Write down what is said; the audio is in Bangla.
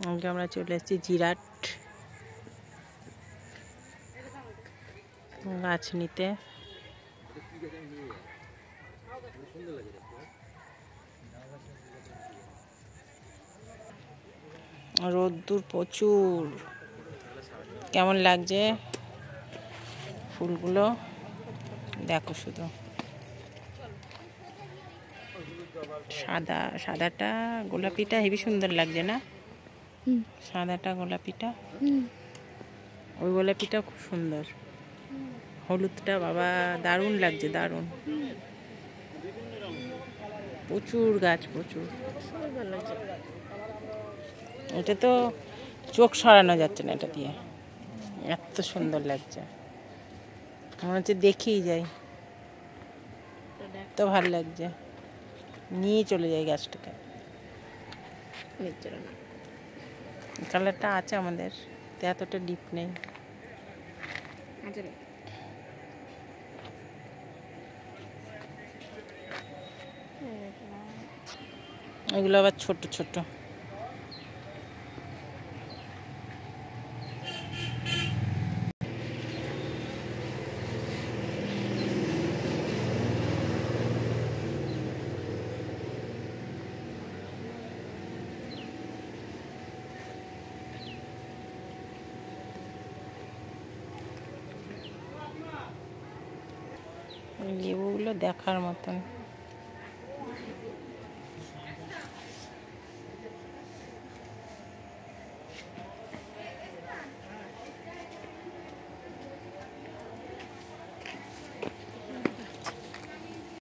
আজকে আমরা চলে এসেছি জিরাট গাছ নিতে। রোদ্দুর প্রচুর। কেমন লাগছে ফুলগুলো দেখো শুধু। সাদা সাদাটা গোলাপিটা হেবি সুন্দর লাগছে না? সাদাটা গোলাপিটা, ওই গোলাপিটা খুব সুন্দর। হলুদটা বাবা দারুণ লাগছে, দারুণ। প্রচুর গাছ, প্রচুর। এটা তো চোখ সরানো যাচ্ছে না এটা দিয়ে, এত সুন্দর লাগছে। মনে হচ্ছে দেখেই যাই, তো ভালো লাগছে, নিয়ে চলে যাই গাছটাকে। কালারটা আছে আমাদের, এতটা ডিপ নেই। এগুলো আবার ছোট ছোট। লেবুগুলো দেখার মতন।